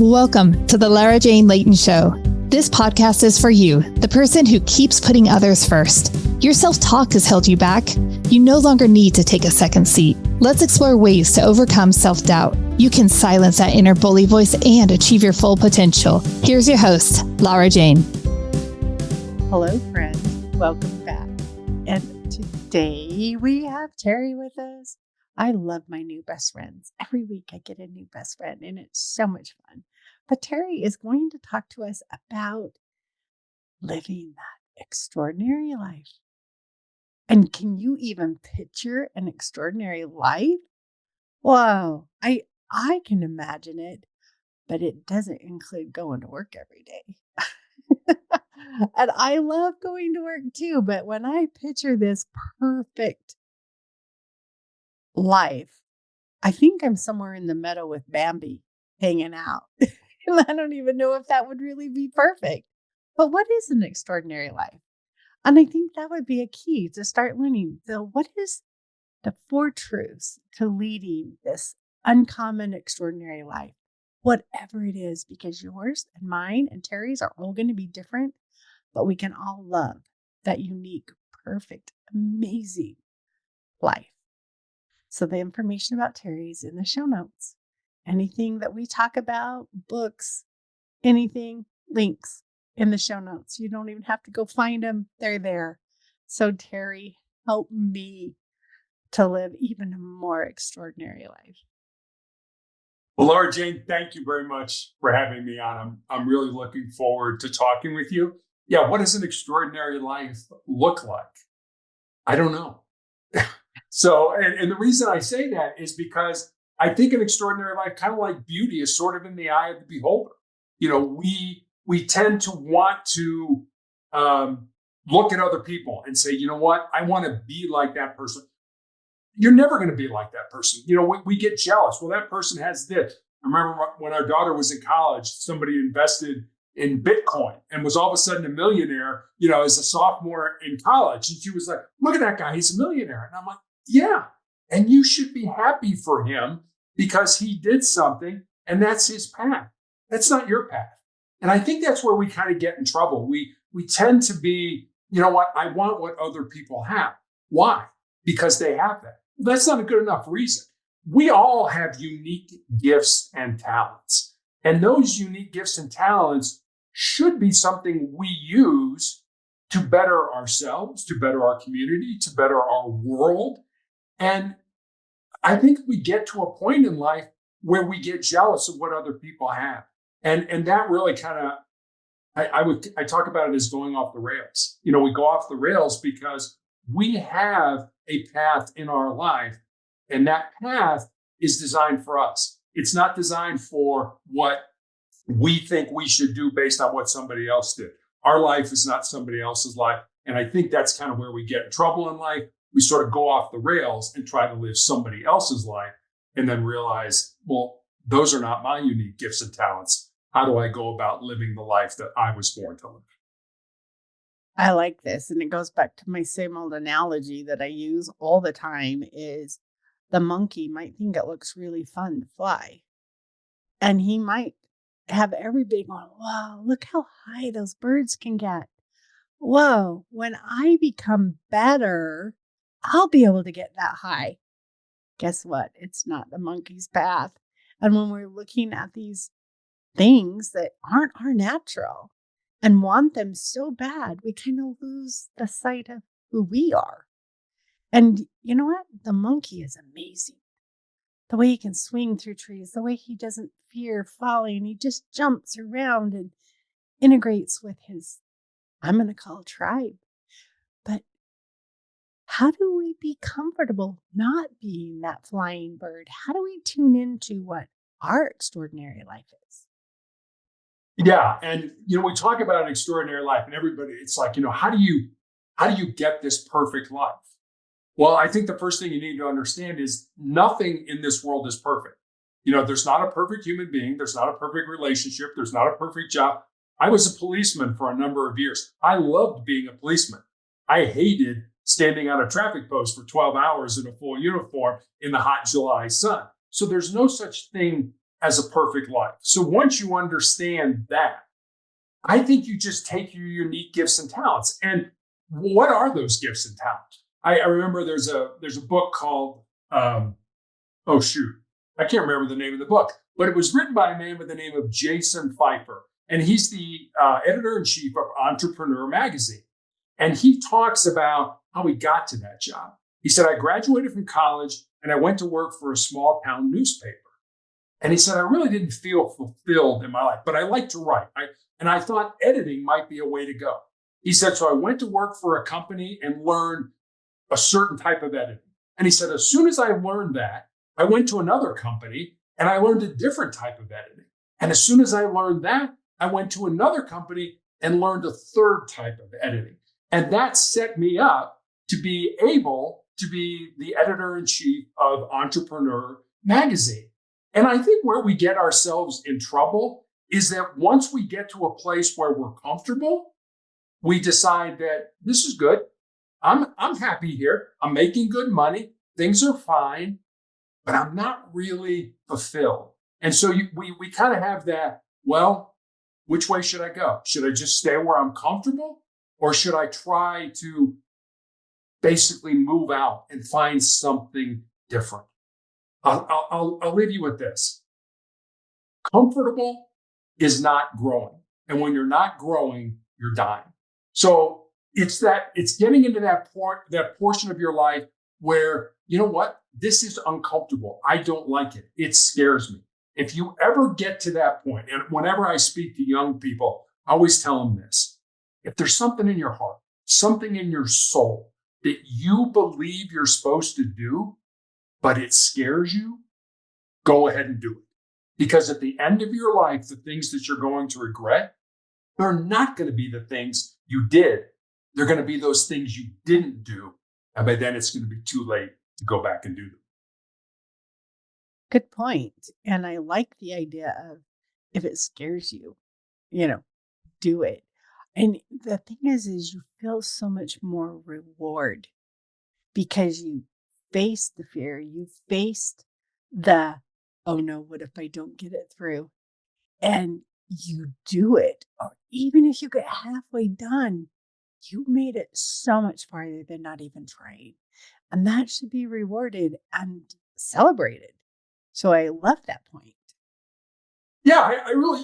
Welcome to the Lara Jane Layton Show. This podcast is for you, the person who keeps putting others first. Your self-talk has held you back. You no longer need to take a second seat. Let's explore ways to overcome self-doubt. You can silence that inner bully voice and achieve your full potential. Here's your host, Lara Jane. Hello, friends. Welcome back. And today we have Terry with us. I love my new best friends. Every week I get a new best friend and it's so much fun. But Terry is going to talk to us about living that extraordinary life. And can you even picture an extraordinary life? Wow, I can imagine it, but it doesn't include going to work every day. And I love going to work too, but when I picture this perfect life, I think I'm somewhere in the meadow with Bambi hanging out. And I don't even know if that would really be perfect. But what is an extraordinary life? And I think that would be a key to start learning. So what is the 4 truths to leading this uncommon, extraordinary life? Whatever it is, because yours and mine and Terry's are all going to be different, but we can all love that unique, perfect, amazing life. So the information about Terry's in the show notes. Anything that we talk about, books, anything, links in the show notes. You don't even have to go find them. They're there. So Terry, help me to live even a more extraordinary life. Well, Lara Jane, thank you very much for having me on. I'm really looking forward to talking with you. Yeah, what does an extraordinary life look like? I don't know. So, and the reason I say that is because I think an extraordinary life, kind of like beauty, is sort of in the eye of the beholder. You know, we tend to want to look at other people and say, you know what, I want to be like that person. You're never going to be like that person. You know, we get jealous. Well, that person has this. I remember when our daughter was in college, somebody invested in Bitcoin and was all of a sudden a millionaire, you know, as a sophomore in college. And she was like, look at that guy, he's a millionaire. And I'm like, yeah. And you should be happy for him because he did something and that's his path. That's not your path. And I think that's where we kind of get in trouble. We tend to be, you know what, I want what other people have. Why? Because they have that. That's not a good enough reason. We all have unique gifts and talents. And those unique gifts and talents should be something we use to better ourselves, to better our community, to better our world. And I think we get to a point in life where we get jealous of what other people have. And that really kind of, I talk about it as going off the rails. You know, we go off the rails because we have a path in our life, and that path is designed for us. It's not designed for what we think we should do based on what somebody else did. Our life is not somebody else's life. And I think that's kind of where we get in trouble in life. We sort of go off the rails and try to live somebody else's life and then realize, well, those are not my unique gifts and talents. How do I go about living the life that I was born to live? I like this. And it goes back to my same old analogy that I use all the time is the monkey might think it looks really fun to fly. And he might have everybody going, wow, look how high those birds can get. Whoa, when I become better, I'll be able to get that high. Guess what? It's not the monkey's path. And when we're looking at these things that aren't our natural and want them so bad, we kind of lose the sight of who we are. And you know what? The monkey is amazing. The way he can swing through trees, the way he doesn't fear falling, he just jumps around and integrates with his, I'm going to call it tribe. But how do we be comfortable not being that flying bird? How do we tune into what our extraordinary life is? Yeah. And, you know, we talk about an extraordinary life and everybody, it's like, you know, how do you get this perfect life? Well, I think the first thing you need to understand is nothing in this world is perfect. You know, there's not a perfect human being. There's not a perfect relationship. There's not a perfect job. I was a policeman for a number of years. I loved being a policeman. I hated standing on a traffic post for 12 hours in a full uniform in the hot July sun. So there's no such thing as a perfect life. So once you understand that, I think you just take your unique gifts and talents. And what are those gifts and talents? I remember there's a book called oh shoot, I can't remember the name of the book, but it was written by a man with the name of Jason Pfeiffer, and he's the editor-in-chief of Entrepreneur Magazine. And he talks about how he got to that job. He said, I graduated from college and I went to work for a small town newspaper. And he said, I really didn't feel fulfilled in my life, but I like to write. And I thought editing might be a way to go. He said, so I went to work for a company and learned a certain type of editing. And he said, as soon as I learned that, I went to another company and I learned a different type of editing. And as soon as I learned that, I went to another company and learned a third type of editing. And that set me up to be able to be the editor-in-chief of Entrepreneur Magazine. And I think where we get ourselves in trouble is that once we get to a place where we're comfortable, we decide that this is good. I'm happy here. I'm making good money. Things are fine, but I'm not really fulfilled. And so we kind of have that, well, which way should I go? Should I just stay where I'm comfortable? Or should I try to basically move out and find something different? I'll leave you with this. Comfortable is not growing. And when you're not growing, you're dying. So it's getting into that portion of your life where, you know what? This is uncomfortable. I don't like it. It scares me. If you ever get to that point, and whenever I speak to young people, I always tell them this. If there's something in your heart, something in your soul that you believe you're supposed to do, but it scares you, go ahead and do it. Because at the end of your life, the things that you're going to regret, they're not going to be the things you did. They're going to be those things you didn't do. And by then it's going to be too late to go back and do them. Good point. And I like the idea of if it scares you, do it. And the thing is you feel so much more reward because you faced the fear, you faced the, oh no, what if I don't get it through? And you do it. Or even if you get halfway done, you made it so much farther than not even trying. And that should be rewarded and celebrated. So I love that point. Yeah, I really,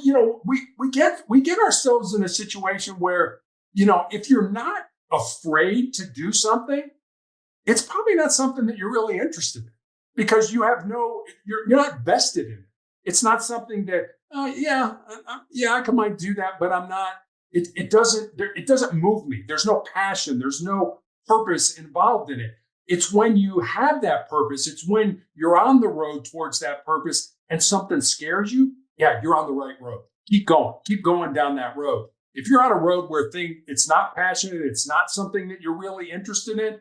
we get ourselves in a situation where, if you're not afraid to do something, it's probably not something that you're really interested in because you're not vested in it. It's not something that, I might do that, but I'm not. It doesn't move me. There's no passion. There's no purpose involved in it. It's when you have that purpose. It's when you're on the road towards that purpose and something scares you. Yeah, you're on the right road. Keep going down that road. If you're on a road where it's not passionate, it's not something that you're really interested in,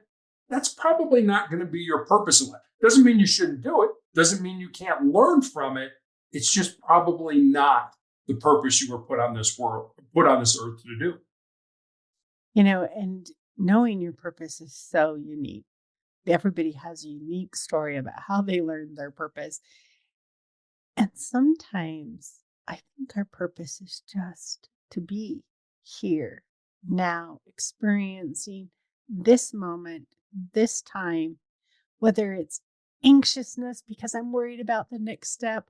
that's probably not going to be your purpose in life. Doesn't mean you shouldn't do it. Doesn't mean you can't learn from it. It's just probably not the purpose you were put on this earth to do. And knowing your purpose is so unique. Everybody has a unique story about how they learned their purpose. And sometimes I think our purpose is just to be here now, experiencing this moment, this time, whether it's anxiousness because I'm worried about the next step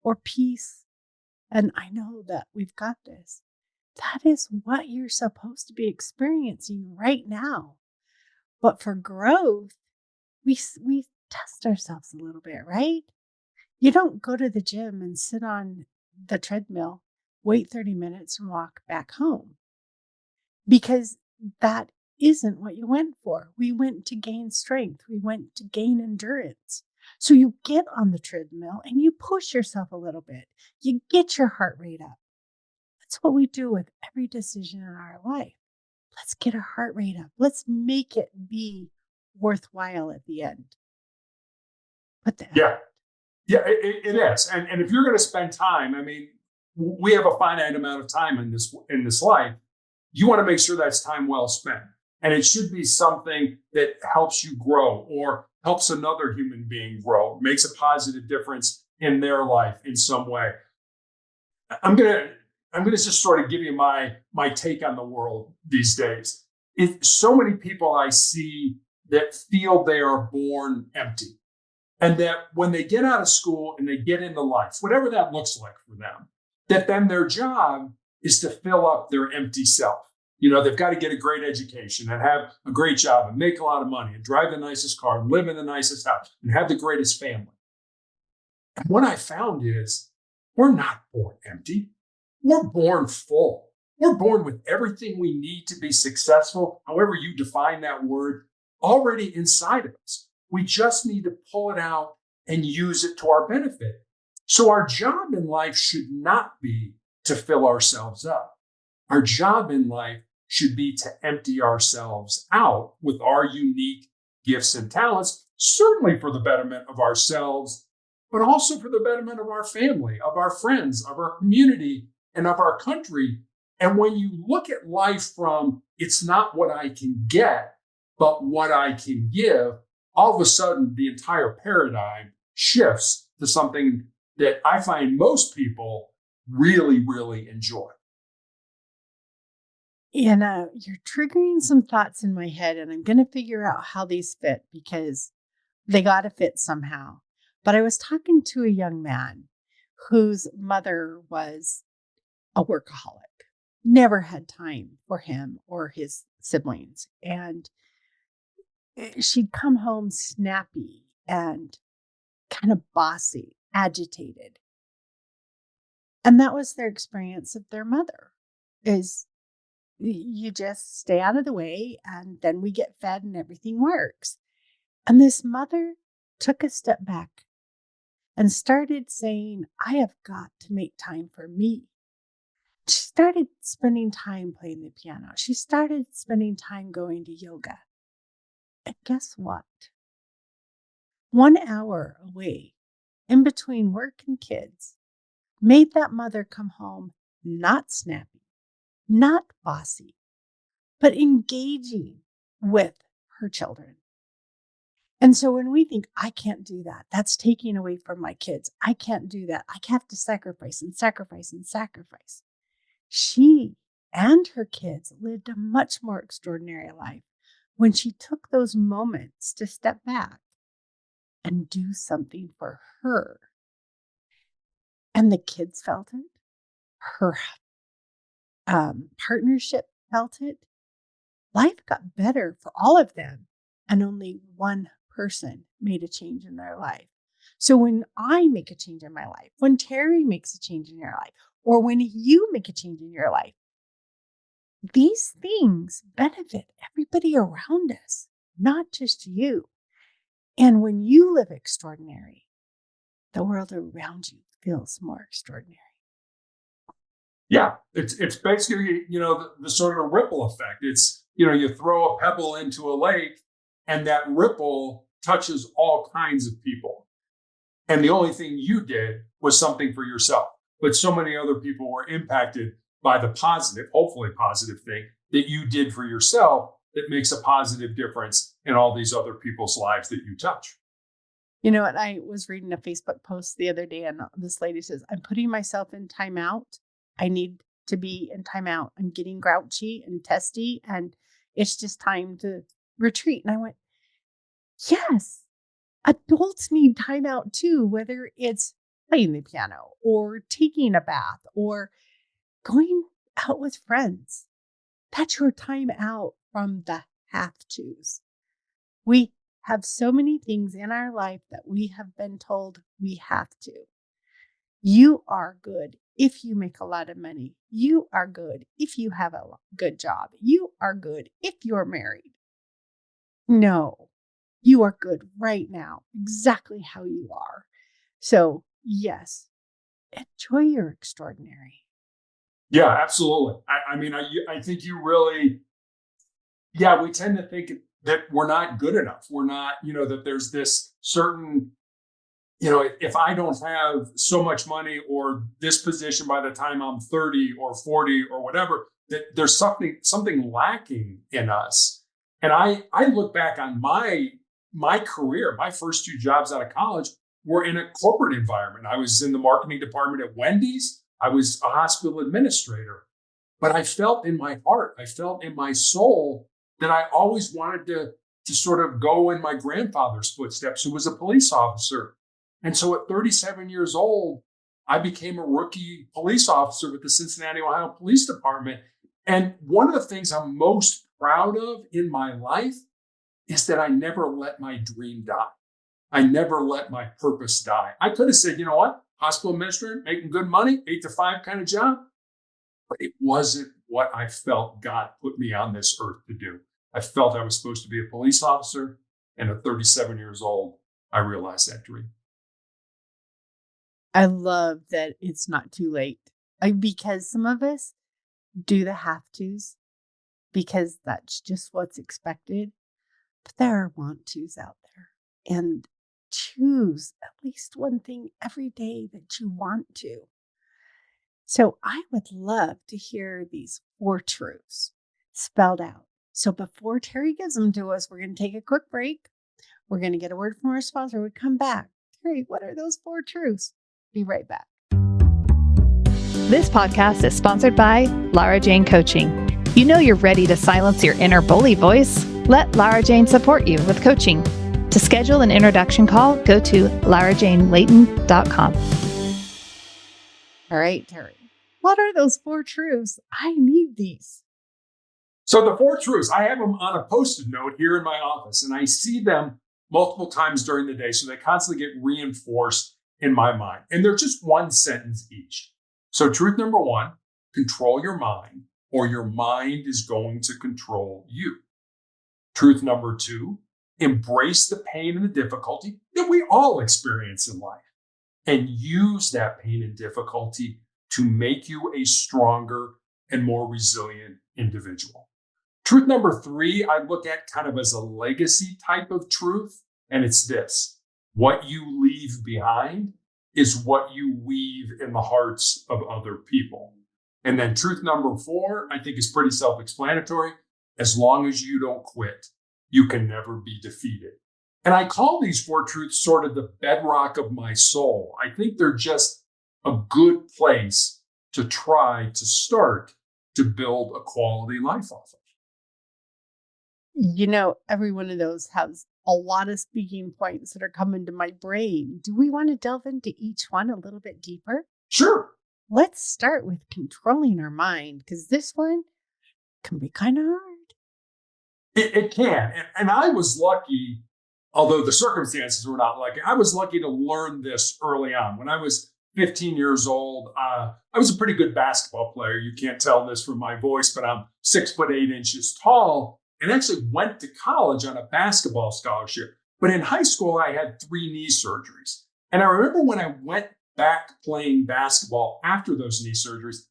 or peace. And I know that we've got this. That is what you're supposed to be experiencing right now. But for growth, we test ourselves a little bit, right? You don't go to the gym and sit on the treadmill, wait 30 minutes and walk back home because that isn't what you went for. We went to gain strength. We went to gain endurance. So you get on the treadmill and you push yourself a little bit. You get your heart rate up. That's what we do with every decision in our life. Let's get our heart rate up. Let's make it be worthwhile at the end. Yeah, it is. And if you're going to spend time, we have a finite amount of time in this life. You want to make sure that's time well spent. And it should be something that helps you grow or helps another human being grow, makes a positive difference in their life in some way. I'm gonna just sort of give you my take on the world these days. So many people I see that feel they are born empty, and that when they get out of school and they get into life, whatever that looks like for them, that then their job is to fill up their empty self. They've got to get a great education and have a great job and make a lot of money and drive the nicest car and live in the nicest house and have the greatest family. And what I found is we're not born empty. We're born full. We're born with everything we need to be successful, however you define that word, already inside of us. We just need to pull it out and use it to our benefit. So our job in life should not be to fill ourselves up. Our job in life should be to empty ourselves out with our unique gifts and talents, certainly for the betterment of ourselves, but also for the betterment of our family, of our friends, of our community, and of our country. And when you look at life from it's not what I can get, but what I can give, all of a sudden the entire paradigm shifts to something that I find most people really, really enjoy. You're triggering some thoughts in my head, and I'm going to figure out how these fit because they got to fit somehow. But I was talking to a young man whose mother was a workaholic, never had time for him or his siblings. And she'd come home snappy and kind of bossy, agitated. And that was their experience of their mother, is you just stay out of the way and then we get fed and everything works. And this mother took a step back and started saying, I have got to make time for me. She started spending time playing the piano. She started spending time going to yoga. And guess what? 1 hour away in between work and kids made that mother come home not snappy, not bossy, but engaging with her children. And so when we think, I can't do that, that's taking away from my kids. I can't do that. I have to sacrifice and sacrifice and sacrifice. She and her kids lived a much more extraordinary life when she took those moments to step back and do something for her. And the kids felt it. Her partnership felt it. Life got better for all of them. And only one person made a change in their life. So when I make a change in my life, when Terry makes a change in your life, or when you make a change in your life, these things benefit everybody around us, not just you. And when you live extraordinary, the world around you feels more extraordinary. Yeah, it's basically, the sort of ripple effect. It's, you throw a pebble into a lake and that ripple touches all kinds of people. And the only thing you did was something for yourself. But so many other people were impacted by the positive, hopefully positive thing that you did for yourself that makes a positive difference in all these other people's lives that you touch. You know what? I was reading a Facebook post the other day, and this lady says, I'm putting myself in timeout. I need to be in timeout. I'm getting grouchy and testy, and it's just time to retreat. And I went, yes, adults need timeout too, whether it's playing the piano or taking a bath or going out with friends. That's your time out from the have tos. We have so many things in our life that we have been told we have to. You are good if you make a lot of money. You are good if you have a good job. You are good if you're married. No, you are good right now, exactly how you are. So, yes, enjoy your extraordinary. Yeah, absolutely. I think you really, we tend to think that we're not good enough. We're not, that there's this certain, if I don't have so much money or this position by the time I'm 30 or 40 or whatever, that there's something lacking in us. And I look back on my career, my first 2 jobs out of college, were in a corporate environment. I was in the marketing department at Wendy's. I was a hospital administrator. But I felt in my heart, I felt in my soul that I always wanted to sort of go in my grandfather's footsteps, who was a police officer. And so at 37 years old, I became a rookie police officer with the Cincinnati, Ohio Police Department. And one of the things I'm most proud of in my life is that I never let my dream die. I never let my purpose die. I could have said, you know what, hospital administrator, making good money, 8 to 5 kind of job. But it wasn't what I felt God put me on this earth to do. I felt I was supposed to be a police officer. And at 37 years old, I realized that dream. I love that it's not too late. Because some of us do the have-tos because that's just what's expected. But there are want-tos out there. And choose at least one thing every day that you want to. So I would love to hear these 4 truths spelled out. So before Terry gives them to us, we're going to take a quick break. We're going to get a word from our sponsor. We come back. Terry, what are those 4 truths? Be right back. This podcast is sponsored by Lara Jane Coaching. You know you're ready to silence your inner bully voice. Let Lara Jane support you with coaching. To schedule an introduction call, go to larajanelayton.com. All right, Terry. What are those 4 truths? I need these. So the 4 truths, I have them on a Post-it note here in my office, and I see them multiple times during the day. So they constantly get reinforced in my mind. And they're just one sentence each. So truth number 1, control your mind, or your mind is going to control you. Truth number 2, embrace the pain and the difficulty that we all experience in life, and use that pain and difficulty to make you a stronger and more resilient individual. Truth number 3, I look at kind of as a legacy type of truth, and it's this: what you leave behind is what you weave in the hearts of other people. And then truth number 4, I think, is pretty self-explanatory. As long as you don't quit, you can never be defeated. And I call these 4 truths sort of the bedrock of my soul. I think they're just a good place to try to start to build a quality life off of. You know, every one of those has a lot of speaking points that are coming to my brain. Do we want to delve into each one a little bit deeper? Sure. Let's start with controlling our mind, because this one can be kind of hard. It can. And I was lucky, although the circumstances were not lucky. I was lucky to learn this early on. When I was 15 years old, I was a pretty good basketball player. You can't tell this from my voice, but I'm 6'8" tall, and actually went to college on a basketball scholarship. But in high school, I had 3 knee surgeries. And I remember when I went back playing basketball after those knee surgeries,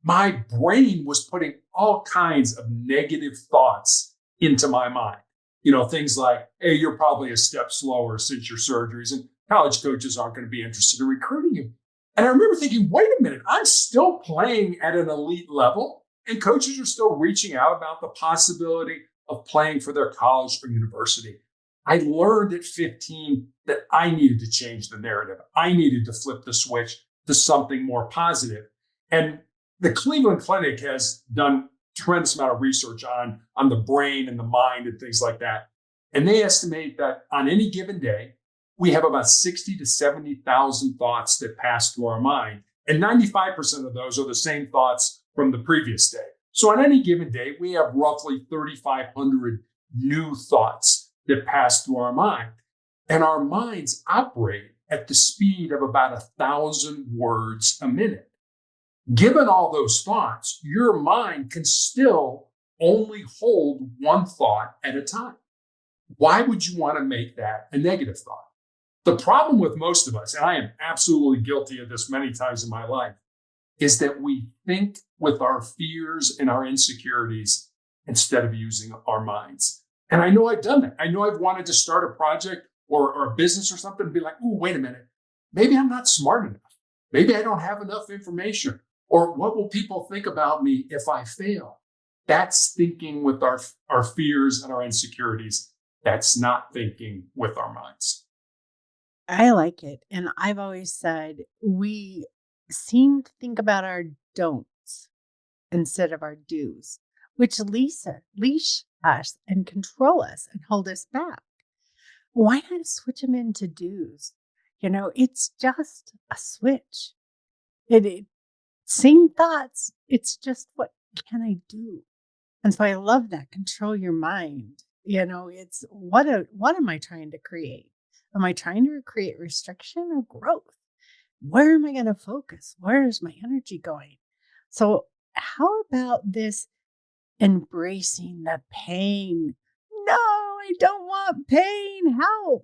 my brain was putting all kinds of negative thoughts into my mind. You know, things like, hey, you're probably a step slower since your surgeries, and college coaches aren't going to be interested in recruiting you. And I remember thinking, wait a minute, I'm still playing at an elite level, and coaches are still reaching out about the possibility of playing for their college or university. I learned at 15 that I needed to change the narrative. I needed to flip the switch to something more positive. And the Cleveland Clinic has done a tremendous amount of research on the brain and the mind and things like that. And they estimate that on any given day, we have about 60 to 70,000 thoughts that pass through our mind. And 95% of those are the same thoughts from the previous day. So on any given day, we have roughly 3,500 new thoughts that pass through our mind. And our minds operate at the speed of about 1,000 words a minute. Given all those thoughts, your mind can still only hold one thought at a time. Why would you want to make that a negative thought? The problem with most of us, and I am absolutely guilty of this many times in my life, is that we think with our fears and our insecurities instead of using our minds. And I know I've done that. I know I've wanted to start a project or a business or something and be like, oh, wait a minute. Maybe I'm not smart enough. Maybe I don't have enough information. Or what will people think about me if I fail? That's thinking with our fears and our insecurities. That's not thinking with our minds. I like it. And I've always said we seem to think about our don'ts instead of our do's, which leash us and control us and hold us back. Why not switch them into do's? It's just a switch. It same thoughts. It's just what can I do? And so I love that. Control your mind. It's what am I trying to create? Am I trying to create restriction or growth? Where am I going to focus? Where is my energy going? So how about this embracing the pain? No, I don't want pain. Help.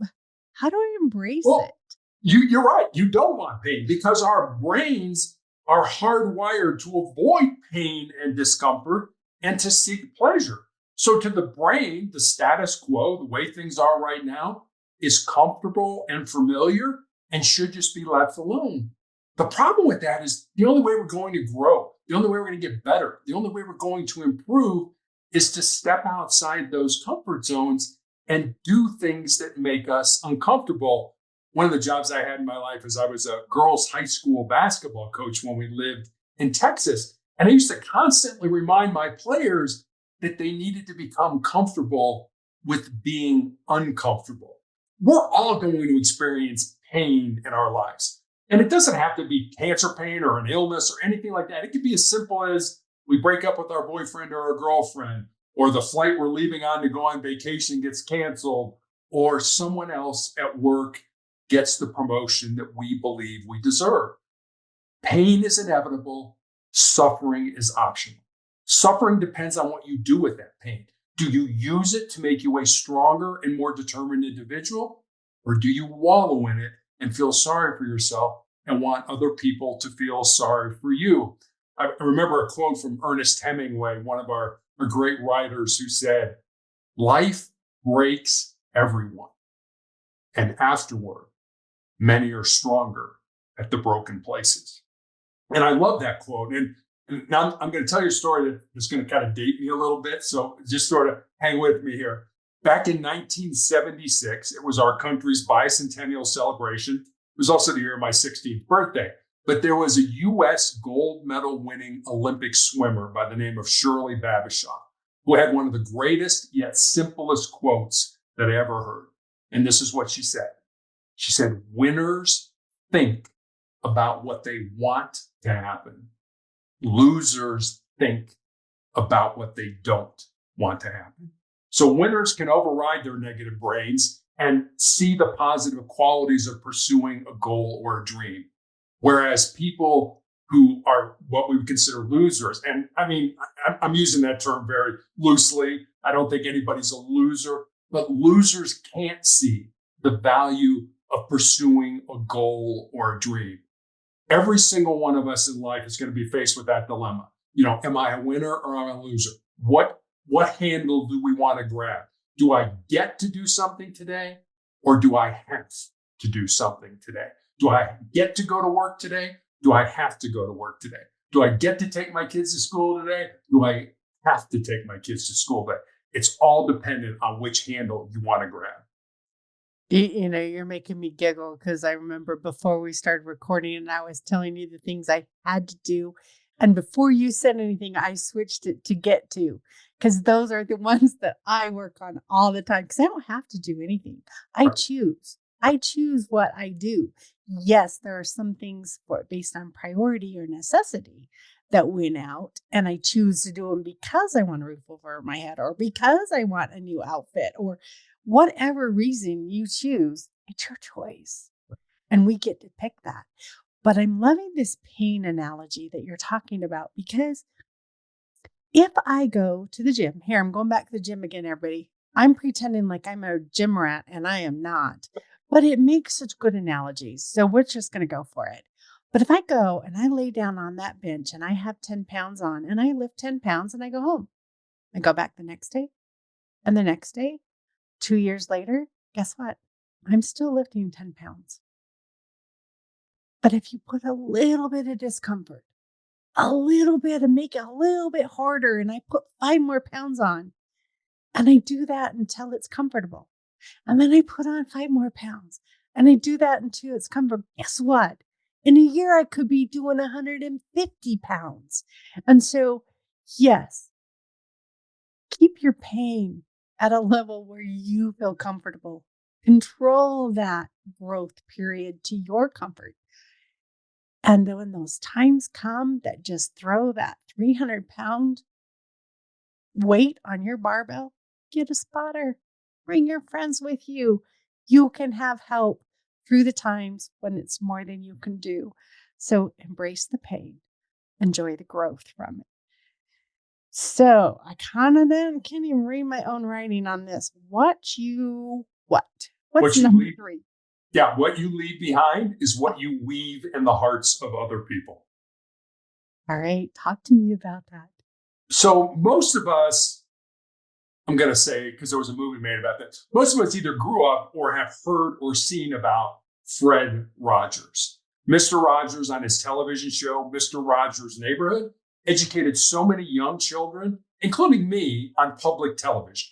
How do I embrace Well, it? you're right. You don't want pain because our brains are hardwired to avoid pain and discomfort and to seek pleasure. So, to the brain, the status quo, the way things are right now, is comfortable and familiar and should just be left alone. The problem with that is the only way we're going to grow, the only way we're going to get better, the only way we're going to improve is to step outside those comfort zones and do things that make us uncomfortable. One of the jobs I had in my life is I was a girls' high school basketball coach when we lived in Texas. And I used to constantly remind my players that they needed to become comfortable with being uncomfortable. We're all going to experience pain in our lives. And it doesn't have to be cancer pain or an illness or anything like that. It could be as simple as we break up with our boyfriend or our girlfriend, or the flight we're leaving on to go on vacation gets canceled, or someone else at work gets the promotion that we believe we deserve. Pain is inevitable. Suffering is optional. Suffering depends on what you do with that pain. Do you use it to make you a stronger and more determined individual? Or do you wallow in it and feel sorry for yourself and want other people to feel sorry for you? I remember a quote from Ernest Hemingway, one of our great writers, who said, "Life breaks everyone, and afterward, many are stronger at the broken places." And I love that quote. And now I'm going to tell you a story that's going to kind of date me a little bit. So just sort of hang with me here. Back in 1976, it was our country's bicentennial celebration. It was also the year of my 16th birthday. But there was a U.S. gold medal winning Olympic swimmer by the name of Shirley Babashaw, who had one of the greatest yet simplest quotes that I ever heard. And this is what she said. She said, "Winners think about what they want to happen. Losers think about what they don't want to happen." So winners can override their negative brains and see the positive qualities of pursuing a goal or a dream. Whereas people who are what we would consider losers, and I mean, I'm using that term very loosely. I don't think anybody's a loser, but losers can't see the value of pursuing a goal or a dream. Every single one of us in life is going to be faced with that dilemma. Am I a winner or am I a loser? What handle do we want to grab? Do I get to do something today, or do I have to do something today? Do I get to go to work today? Do I have to go to work today? Do I get to take my kids to school today? Do I have to take my kids to school today? It's all dependent on which handle you want to grab. You're making me giggle because I remember before we started recording and I was telling you the things I had to do. And before you said anything, I switched it to get to, because those are the ones that I work on all the time because I don't have to do anything. I choose. I choose what I do. Yes, there are some things based on priority or necessity that win out, and I choose to do them because I want a roof over my head or because I want a new outfit or whatever reason you choose. It's your choice, and we get to pick that. But I'm loving this pain analogy that you're talking about, because if I go to the gym, here, I'm going back to the gym again, everybody. I'm pretending like I'm a gym rat and I am not, but it makes such good analogies. So we're just going to go for it. But if I go and I lay down on that bench and I have 10 pounds on and I lift 10 pounds and I go home, I go back the next day and the next day, 2 years later, guess what? I'm still lifting 10 pounds. But if you put a little bit of discomfort, a little bit, and make it a little bit harder, and I put 5 more pounds on, and I do that until it's comfortable. And then I put on 5 more pounds, And I do that until it's comfort. Guess what? In a year, I could be doing 150 pounds. And so, yes, keep your pain at a level where you feel comfortable. Control that growth period to your comfort. And then when those times come that just throw that 300-pound weight on your barbell, get a spotter. Bring your friends with you. You can have help through the times when it's more than you can do. So embrace the pain. Enjoy the growth from it. So I kind of then can't even read my own writing on this. What's What you number leave, 3? yeah, what you leave behind is what you weave in the hearts of other people. All right, talk to me about that. So most of us, I'm going to say, because there was a movie made about that, most of us either grew up or have heard or seen about Fred Rogers. Mr. Rogers on his television show, Mr. Rogers' Neighborhood, educated so many young children, including me, on public television.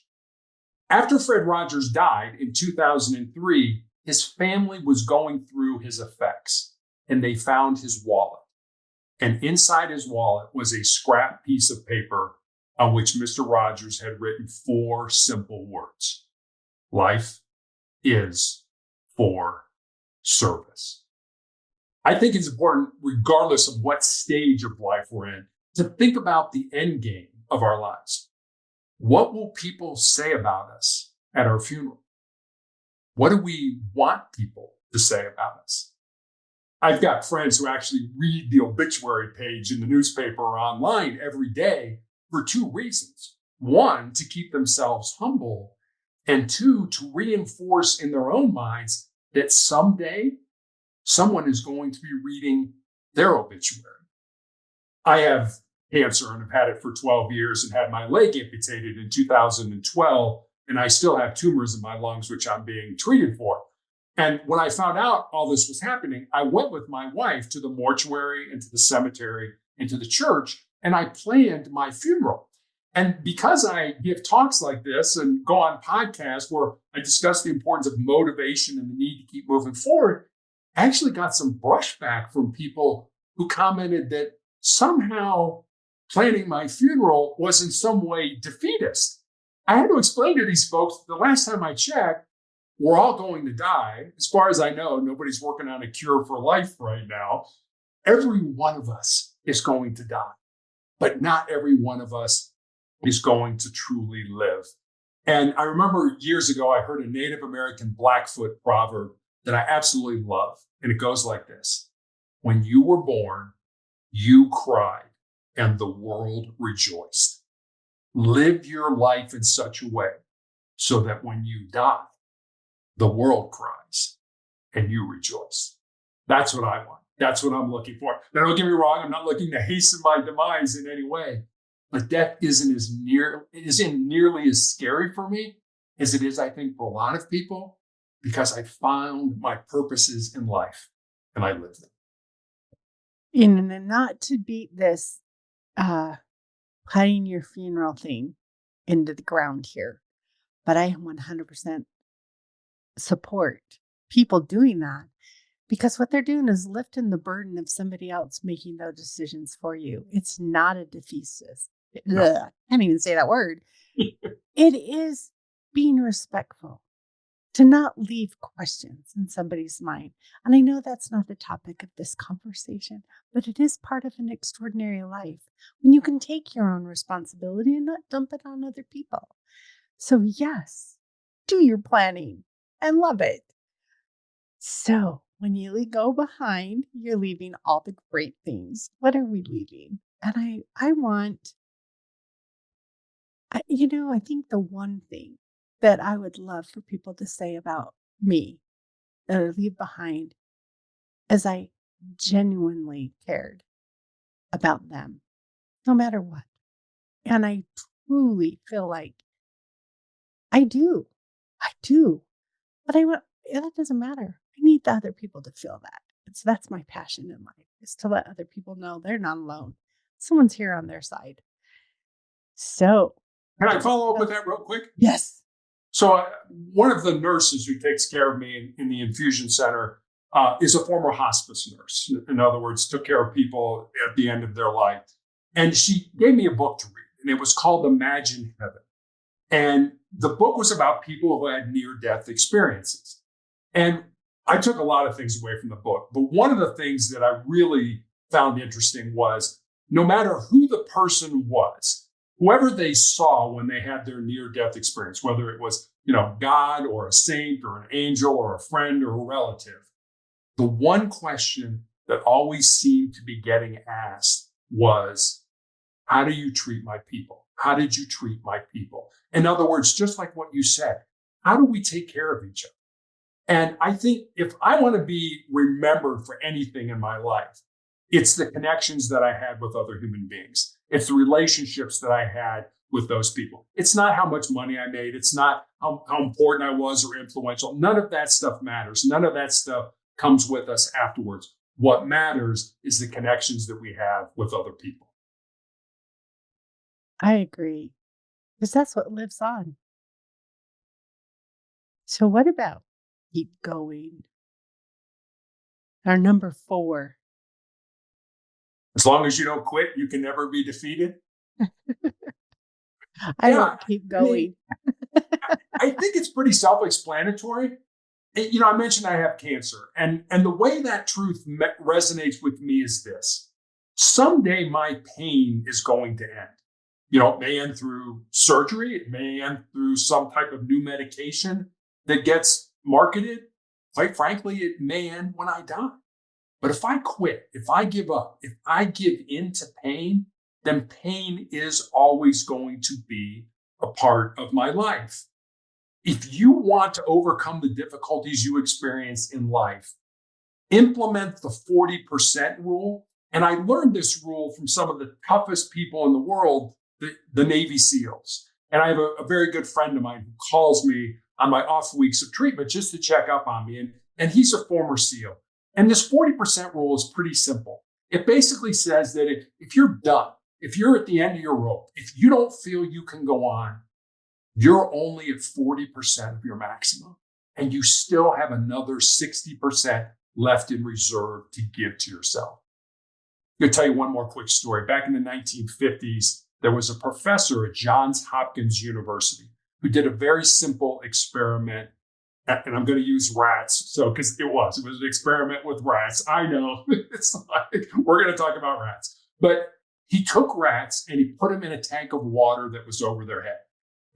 After Fred Rogers died in 2003, his family was going through his effects, and they found his wallet. And inside his wallet was a scrap piece of paper on which Mr. Rogers had written 4 simple words. Life is for service. I think it's important, regardless of what stage of life we're in, to think about the end game of our lives. What will people say about us at our funeral? What do we want people to say about us? I've got friends who actually read the obituary page in the newspaper or online every day for 2 reasons. 1, to keep themselves humble, and 2, to reinforce in their own minds that someday someone is going to be reading their obituary. I have cancer and have had it for 12 years and had my leg amputated in 2012, and I still have tumors in my lungs, which I'm being treated for. And when I found out all this was happening, I went with my wife to the mortuary and to the cemetery and to the church, and I planned my funeral. And because I give talks like this and go on podcasts where I discuss the importance of motivation and the need to keep moving forward, I actually got some brushback from people who commented that somehow planning my funeral was in some way defeatist. I had to explain to these folks, the last time I checked, we're all going to die. As far as I know, nobody's working on a cure for life right now. Every one of us is going to die, but not every one of us is going to truly live. And I remember years ago, I heard a Native American Blackfoot proverb that I absolutely love. And it goes like this: when you were born, you cried and the world rejoiced. Live your life in such a way so that when you die, the world cries and you rejoice. That's what I want. That's what I'm looking for. Now, don't get me wrong. I'm not looking to hasten my demise in any way, but death isn't nearly as scary for me as it is, I think, for a lot of people, because I found my purposes in life and I lived them. And not to beat this putting your funeral thing into the ground here, but I 100% support people doing that, because what they're doing is lifting the burden of somebody else making those decisions for you. It's not a defeatist. No. I can't even say that word. It is being respectful, to not leave questions in somebody's mind. And I know that's not the topic of this conversation, but it is part of an extraordinary life when you can take your own responsibility and not dump it on other people. So yes, do your planning and love it. So when you go behind, you're leaving all the great things. What are we leaving? And I think the one thing that I would love for people to say about me that I leave behind is I genuinely cared about them, no matter what. And I truly feel like I do. I do. But that doesn't matter. I need the other people to feel that. And so that's my passion in life, is to let other people know they're not alone. Someone's here on their side. So Can I follow up with that real quick? yes. So one of the nurses who takes care of me in the infusion center is a former hospice nurse. In other words, took care of people at the end of their life. And she gave me a book to read, and it was called Imagine Heaven. And the book was about people who had near-death experiences. And I took a lot of things away from the book, but one of the things that I really found interesting was no matter who the person was, whoever they saw when they had their near-death experience, whether it was, God or a saint or an angel or a friend or a relative, the one question that always seemed to be getting asked was, how do you treat my people? How did you treat my people? In other words, just like what you said, how do we take care of each other? And I think if I want to be remembered for anything in my life, it's the connections that I had with other human beings. It's the relationships that I had with those people. It's not how much money I made. It's not how important I was or influential. None of that stuff matters. None of that stuff comes with us afterwards. What matters is the connections that we have with other people. I agree, because that's what lives on. So what about keep going? Our number 4. As long as you don't quit, you can never be defeated. I Yeah, don't keep I mean, going. I think it's pretty self-explanatory. I mentioned I have cancer, and the way that truth resonates with me is this: someday my pain is going to end. It may end through surgery, it may end through some type of new medication that gets marketed. Quite frankly, it may end when I die. But if I quit, if I give up, if I give in to pain, then pain is always going to be a part of my life. If you want to overcome the difficulties you experience in life, implement the 40% rule. And I learned this rule from some of the toughest people in the world, the Navy SEALs. And I have a very good friend of mine who calls me on my off weeks of treatment just to check up on me. And he's a former SEAL. And this 40% rule is pretty simple. It basically says that if you're done, if you're at the end of your rope, if you don't feel you can go on, you're only at 40% of your maximum. And you still have another 60% left in reserve to give to yourself. I'm going to tell you one more quick story. Back in the 1950s, there was a professor at Johns Hopkins University who did a very simple experiment. And I'm going to use rats. So, because it was an experiment with rats. I know it's like, we're going to talk about rats, but he took rats and he put them in a tank of water that was over their head.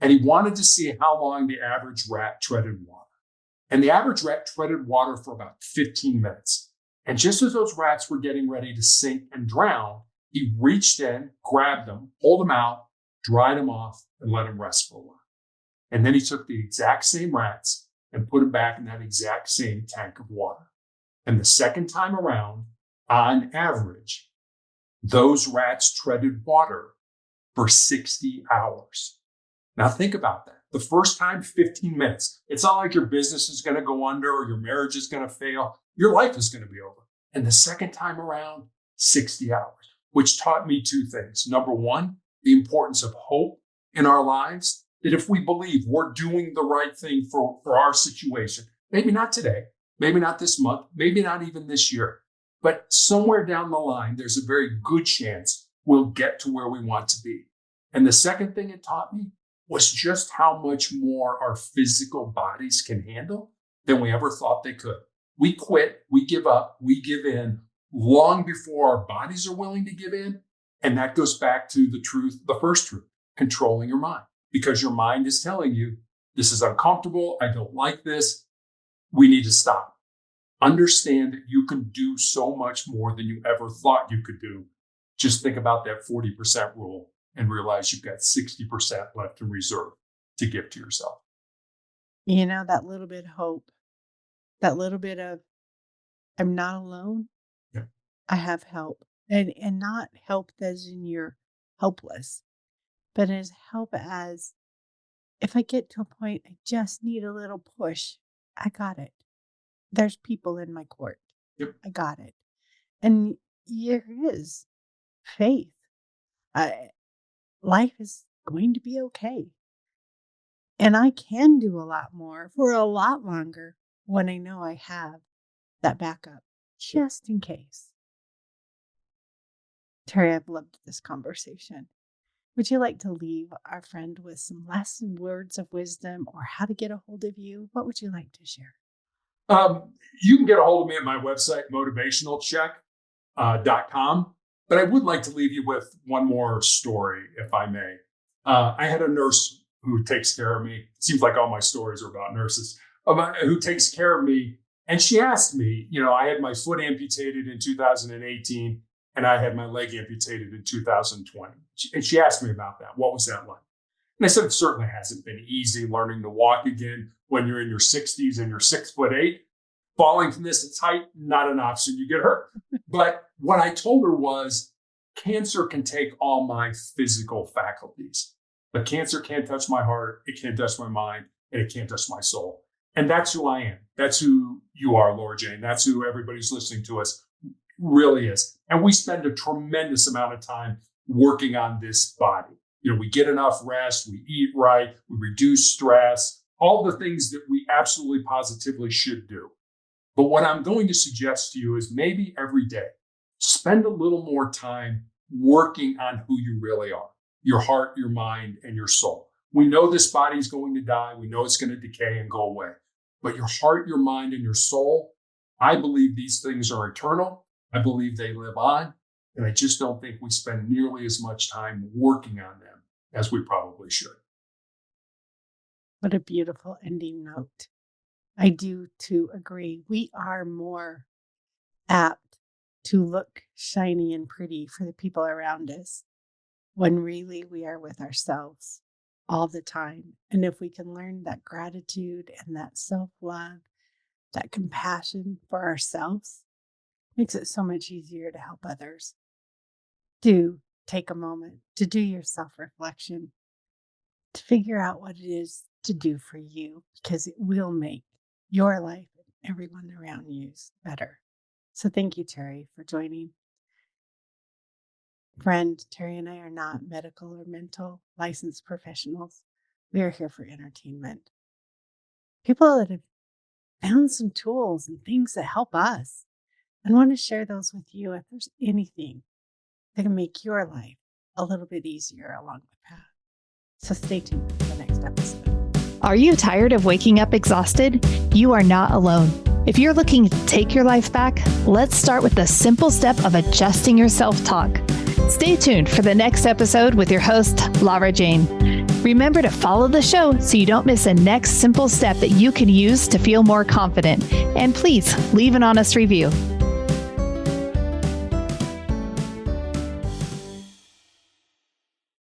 And he wanted to see how long the average rat treaded water. And the average rat treaded water for about 15 minutes. And just as those rats were getting ready to sink and drown, he reached in, grabbed them, pulled them out, dried them off, and let them rest for a while. And then he took the exact same rats and put them back in that exact same tank of water. And the second time around, on average, those rats treaded water for 60 hours. Now think about that. The first time, 15 minutes. It's not like your business is going to go under or your marriage is going to fail. Your life is going to be over. And the second time around, 60 hours, which taught me 2 things. Number 1, the importance of hope in our lives, that if we believe we're doing the right thing for our situation, maybe not today, maybe not this month, maybe not even this year, but somewhere down the line, there's a very good chance we'll get to where we want to be. And the second thing it taught me was just how much more our physical bodies can handle than we ever thought they could. We quit, we give up, we give in long before our bodies are willing to give in. And that goes back to the truth, the first truth, controlling your mind. Because your mind is telling you, this is uncomfortable, I don't like this, we need to stop. Understand that you can do so much more than you ever thought you could do. Just think about that 40% rule and realize you've got 60% left in reserve to give to yourself. That little bit of hope, that little bit of, I'm not alone. Yeah. I have help. And not help as in you're helpless, but as help as if I get to a point, I just need a little push. I got it. There's people in my court. Yep. I got it. And there is faith. Life is going to be okay. And I can do a lot more for a lot longer when I know I have that backup, just in case. Terry, I've loved this conversation. Would you like to leave our friend with some last words of wisdom or how to get a hold of you? What would you like to share? You can get a hold of me at my website, motivationalcheck.com. But I would like to leave you with one more story, if I may. I had a nurse who takes care of me. It seems like all my stories are about nurses, who takes care of me. And she asked me, I had my foot amputated in 2018 and I had my leg amputated in 2020. And she asked me about that. What was that like? And I said, it certainly hasn't been easy learning to walk again when you're in your 60s and you're 6'8". Falling from this height, not an option. You get hurt. But what I told her was, cancer can take all my physical faculties, but cancer can't touch my heart. It can't touch my mind, and it can't touch my soul. And that's who I am. That's who you are, Laura Jane. That's who everybody who's listening to us really is. And we spend a tremendous amount of time working on this body. We get enough rest, we eat right, we reduce stress, all the things that we absolutely positively should do. But what I'm going to suggest to you is maybe every day, spend a little more time working on who you really are, your heart, your mind, and your soul. We know this body is going to die. We know it's going to decay and go away. But your heart, your mind, and your soul, I believe these things are eternal. I believe they live on. And I just don't think we spend nearly as much time working on them as we probably should. What a beautiful ending note. I do too agree. We are more apt to look shiny and pretty for the people around us when really we are with ourselves all the time. And if we can learn that gratitude and that self-love, that compassion for ourselves, makes it so much easier to help others. Do take a moment to do your self-reflection, to figure out what it is to do for you, because it will make your life and everyone around you better. So thank you, Terry, for joining. Friend, Terry and I are not medical or mental licensed professionals. We are here for entertainment. People that have found some tools and things that help us and want to share those with you if there's anything that can make your life a little bit easier along the path. So stay tuned for the next episode. Are you tired of waking up exhausted? You are not alone. If you're looking to take your life back, let's start with the simple step of adjusting your self-talk. Stay tuned for the next episode with your host, Laura Jane. Remember to follow the show so you don't miss a next simple step that you can use to feel more confident. And please leave an honest review.